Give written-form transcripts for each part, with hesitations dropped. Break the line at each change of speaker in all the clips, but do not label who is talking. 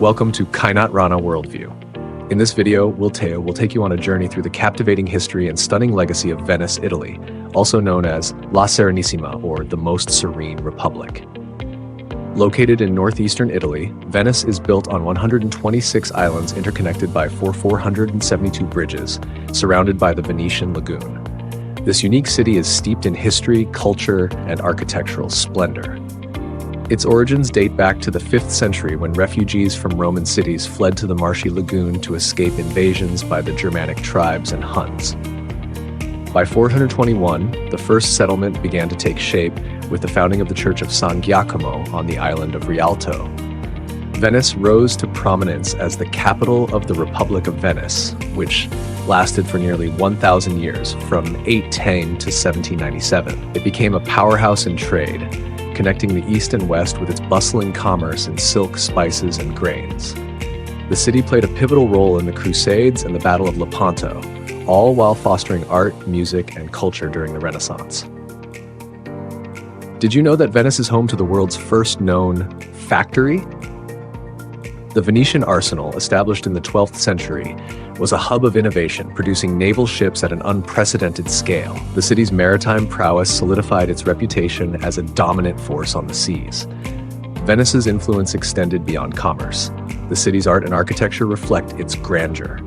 Welcome to Kainat Rana Worldview. In this video, we'll take you on a journey through the captivating history and stunning legacy of Venice, Italy, also known as La Serenissima, or the Most Serene Republic. Located in northeastern Italy, Venice is built on 126 islands interconnected by 472 bridges, surrounded by the Venetian lagoon. This unique city is steeped in history, culture, and architectural splendor. Its origins date back to the 5th century when refugees from Roman cities fled to the marshy lagoon to escape invasions by the Germanic tribes and Huns. By 421, the first settlement began to take shape with the founding of the Church of San Giacomo on the island of Rialto. Venice rose to prominence as the capital of the Republic of Venice, which lasted for nearly 1,000 years, from 810 to 1797. It became a powerhouse in trade, connecting the East and West with its bustling commerce in silk, spices, and grains. The city played a pivotal role in the Crusades and the Battle of Lepanto, all while fostering art, music, and culture during the Renaissance. Did you know that Venice is home to the world's first known factory? The Venetian arsenal, established in the 12th century, was a hub of innovation, producing naval ships at an unprecedented scale. The city's maritime prowess solidified its reputation as a dominant force on the seas. Venice's influence extended beyond commerce. The city's art and architecture reflect its grandeur.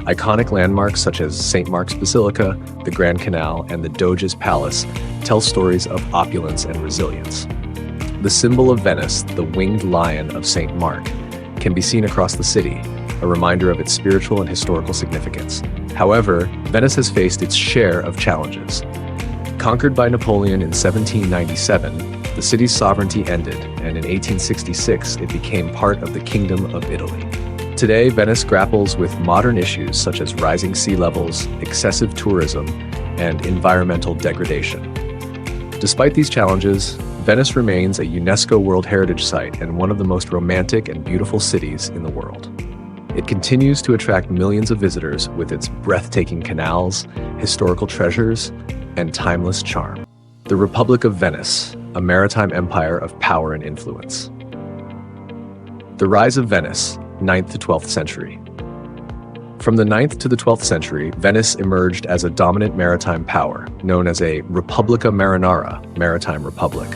Iconic landmarks such as St. Mark's Basilica, the Grand Canal, and the Doge's Palace tell stories of opulence and resilience. The symbol of Venice, the winged lion of St. Mark, can be seen across the city, a reminder of its spiritual and historical significance. However, Venice has faced its share of challenges. Conquered by Napoleon in 1797, the city's sovereignty ended, and in 1866 it became part of the Kingdom of Italy. Today, Venice grapples with modern issues such as rising sea levels, excessive tourism, and environmental degradation. Despite these challenges, Venice remains a UNESCO World Heritage Site and one of the most romantic and beautiful cities in the world. It continues to attract millions of visitors with its breathtaking canals, historical treasures, and timeless charm. The Republic of Venice, a maritime empire of power and influence. The rise of Venice, 9th to 12th century. From the 9th to the 12th century, Venice emerged as a dominant maritime power, known as a Repubblica Marinara, maritime republic.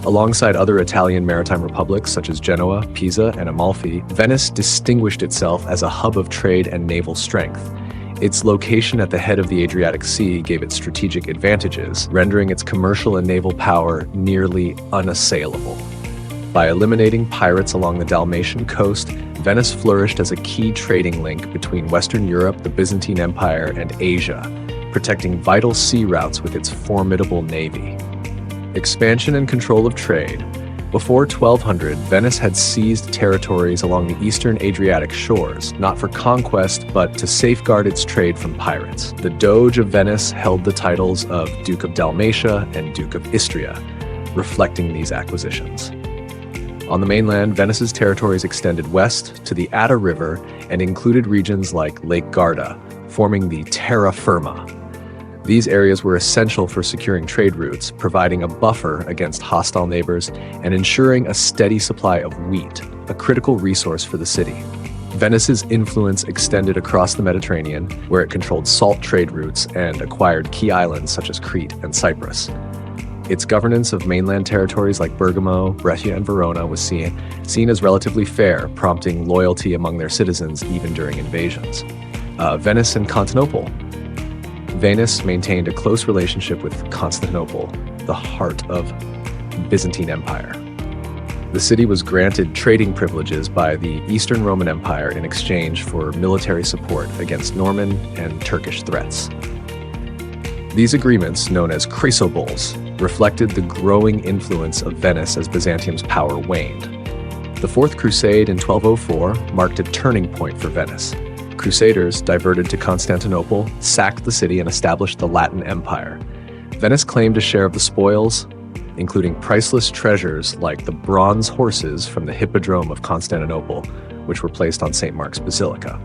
Alongside other Italian maritime republics such as Genoa, Pisa, and Amalfi, Venice distinguished itself as a hub of trade and naval strength. Its location at the head of the Adriatic Sea gave it strategic advantages, rendering its commercial and naval power nearly unassailable. By eliminating pirates along the Dalmatian coast, Venice flourished as a key trading link between Western Europe, the Byzantine Empire, and Asia, protecting vital sea routes with its formidable navy. Expansion and control of trade. Before 1200, Venice had seized territories along the eastern Adriatic shores, not for conquest, but to safeguard its trade from pirates. The Doge of Venice held the titles of Duke of Dalmatia and Duke of Istria, reflecting these acquisitions. On the mainland, Venice's territories extended west to the Adda River and included regions like Lake Garda, forming the terra firma. These areas were essential for securing trade routes, providing a buffer against hostile neighbors, and ensuring a steady supply of wheat, a critical resource for the city. Venice's influence extended across the Mediterranean, where it controlled salt trade routes and acquired key islands such as Crete and Cyprus. Its governance of mainland territories like Bergamo, Brescia, and Verona was seen as relatively fair, prompting loyalty among their citizens even during invasions. Venice and Constantinople. Venice maintained a close relationship with Constantinople, the heart of Byzantine Empire. The city was granted trading privileges by the Eastern Roman Empire in exchange for military support against Norman and Turkish threats. These agreements, known as chrysobuls, reflected the growing influence of Venice as Byzantium's power waned. The Fourth Crusade in 1204 marked a turning point for Venice. Crusaders, diverted to Constantinople, sacked the city and established the Latin Empire. Venice claimed a share of the spoils, including priceless treasures like the bronze horses from the Hippodrome of Constantinople, which were placed on St. Mark's Basilica.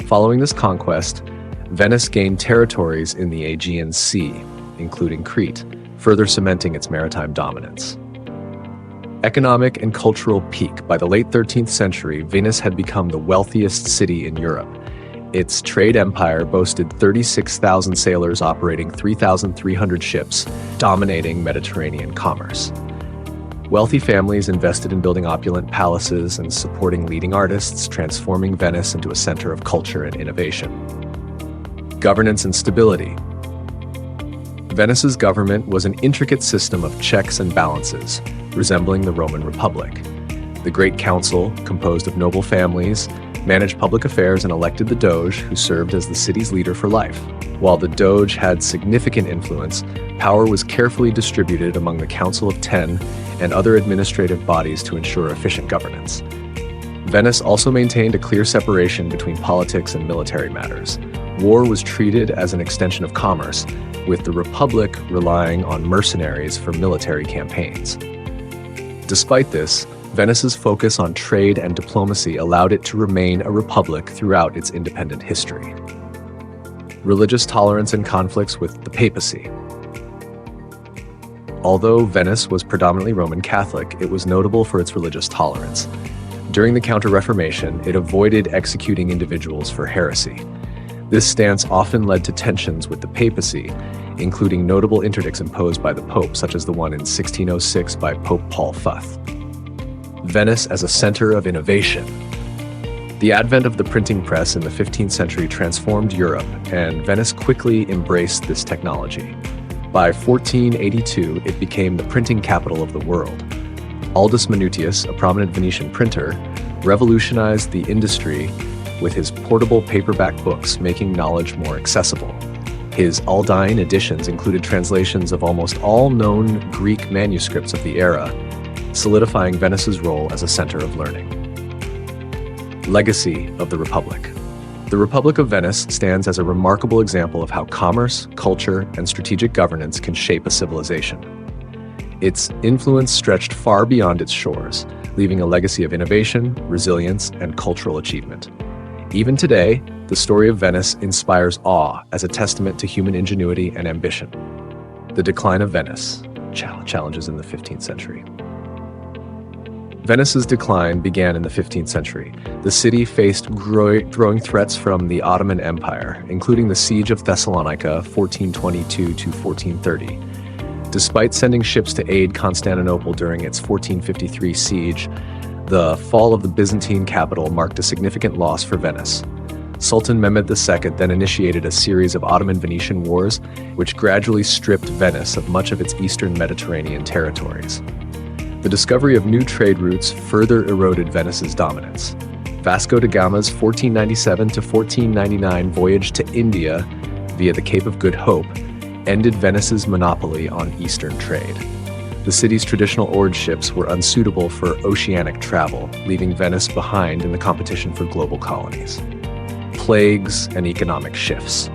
Following this conquest, Venice gained territories in the Aegean Sea, including Crete, further cementing its maritime dominance. economic and cultural peak. By the late 13th century, Venice had become the wealthiest city in Europe. Its trade empire boasted 36,000 sailors operating 3,300 ships, dominating Mediterranean commerce. Wealthy families invested in building opulent palaces and supporting leading artists, transforming Venice into a center of culture and innovation. Governance and stability. Venice's government was an intricate system of checks and balances, resembling the Roman Republic. The Great Council, composed of noble families, managed public affairs and elected the Doge, who served as the city's leader for life. While the Doge had significant influence, power was carefully distributed among the Council of Ten and other administrative bodies to ensure efficient governance. Venice also maintained a clear separation between politics and military matters. War was treated as an extension of commerce, with the Republic relying on mercenaries for military campaigns. Despite this, Venice's focus on trade and diplomacy allowed it to remain a republic throughout its independent history. Religious tolerance and conflicts with the papacy. Although Venice was predominantly Roman Catholic, it was notable for its religious tolerance. During the Counter-Reformation, it avoided executing individuals for heresy. This stance often led to tensions with the papacy, including notable interdicts imposed by the Pope, such as the one in 1606 by Pope Paul V. Venice as a center of innovation. The advent of the printing press in the 15th century transformed Europe, and Venice quickly embraced this technology. By 1482, it became the printing capital of the world. Aldus Manutius, a prominent Venetian printer, revolutionized the industry with his portable paperback books, making knowledge more accessible. His Aldine editions included translations of almost all known Greek manuscripts of the era, solidifying Venice's role as a center of learning. Legacy of the Republic. The Republic of Venice stands as a remarkable example of how commerce, culture, and strategic governance can shape a civilization. Its influence stretched far beyond its shores, leaving a legacy of innovation, resilience, and cultural achievement. Even today, the story of Venice inspires awe as a testament to human ingenuity and ambition. The decline of Venice. Challenges in the 15th century. Venice's decline began in the 15th century. The city faced growing threats from the Ottoman Empire, including the Siege of Thessalonica, 1422 to 1430. Despite sending ships to aid Constantinople during its 1453 siege, the fall of the Byzantine capital marked a significant loss for Venice. Sultan Mehmed II then initiated a series of Ottoman-Venetian wars, which gradually stripped Venice of much of its eastern Mediterranean territories. The discovery of new trade routes further eroded Venice's dominance. Vasco da Gama's 1497 to 1499 voyage to India via the Cape of Good Hope ended Venice's monopoly on eastern trade. The city's traditional oared ships were unsuitable for oceanic travel, leaving Venice behind in the competition for global colonies. Plagues and economic shifts.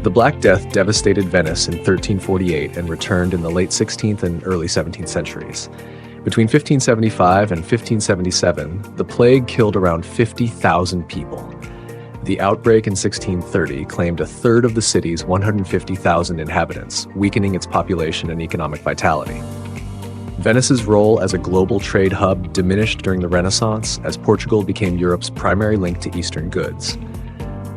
The Black Death devastated Venice in 1348 and returned in the late 16th and early 17th centuries. Between 1575 and 1577, the plague killed around 50,000 people. The outbreak in 1630 claimed a third of the city's 150,000 inhabitants, weakening its population and economic vitality. Venice's role as a global trade hub diminished during the Renaissance as Portugal became Europe's primary link to Eastern goods.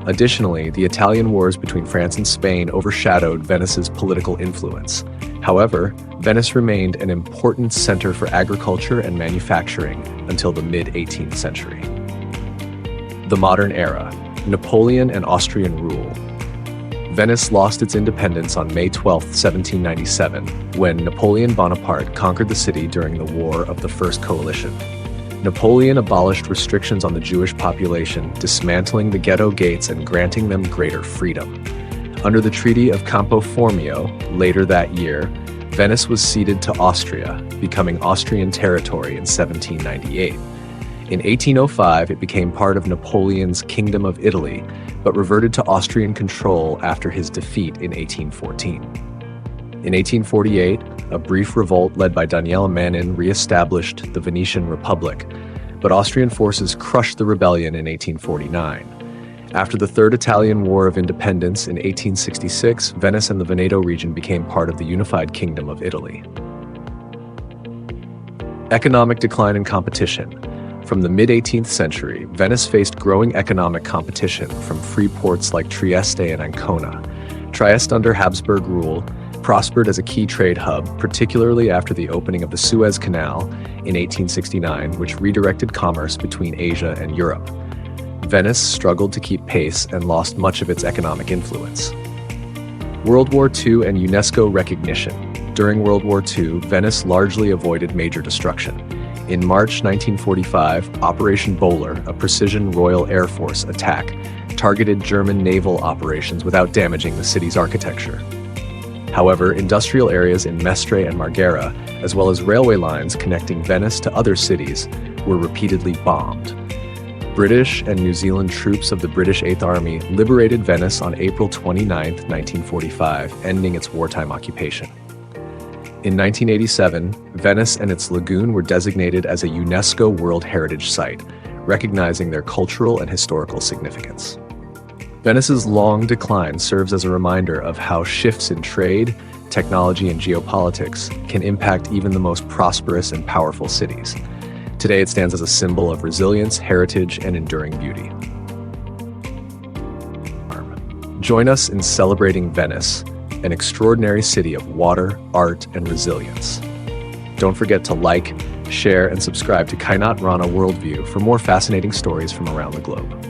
Additionally, the Italian wars between France and Spain overshadowed Venice's political influence. However, Venice remained an important center for agriculture and manufacturing until the mid-18th century. The modern era. Napoleon and Austrian rule. Venice lost its independence on May 12, 1797, when Napoleon Bonaparte conquered the city during the War of the First Coalition. Napoleon abolished restrictions on the Jewish population, dismantling the ghetto gates and granting them greater freedom. Under the Treaty of Campo Formio, later that year, Venice was ceded to Austria, becoming Austrian territory in 1798. In 1805, it became part of Napoleon's Kingdom of Italy, but reverted to Austrian control after his defeat in 1814. In 1848, a brief revolt led by Daniele Manin re-established the Venetian Republic, but Austrian forces crushed the rebellion in 1849. After the Third Italian War of Independence in 1866, Venice and the Veneto region became part of the unified Kingdom of Italy. Economic decline and competition. From the mid-18th century, Venice faced growing economic competition from free ports like Trieste and Ancona. Trieste, under Habsburg rule, prospered as a key trade hub, particularly after the opening of the Suez Canal in 1869, which redirected commerce between Asia and Europe. Venice struggled to keep pace and lost much of its economic influence. World War II and UNESCO recognition. During World War II, Venice largely avoided major destruction. In March 1945, Operation Bowler, a precision Royal Air Force attack, targeted German naval operations without damaging the city's architecture. However, industrial areas in Mestre and Marghera, as well as railway lines connecting Venice to other cities, were repeatedly bombed. British and New Zealand troops of the British Eighth Army liberated Venice on April 29, 1945, ending its wartime occupation. In 1987, Venice and its lagoon were designated as a UNESCO World Heritage Site, recognizing their cultural and historical significance. Venice's long decline serves as a reminder of how shifts in trade, technology, and geopolitics can impact even the most prosperous and powerful cities. Today, it stands as a symbol of resilience, heritage, and enduring beauty. Join us in celebrating Venice, an extraordinary city of water, art, and resilience. Don't forget to like, share, and subscribe to Kainat Rana Worldview for more fascinating stories from around the globe.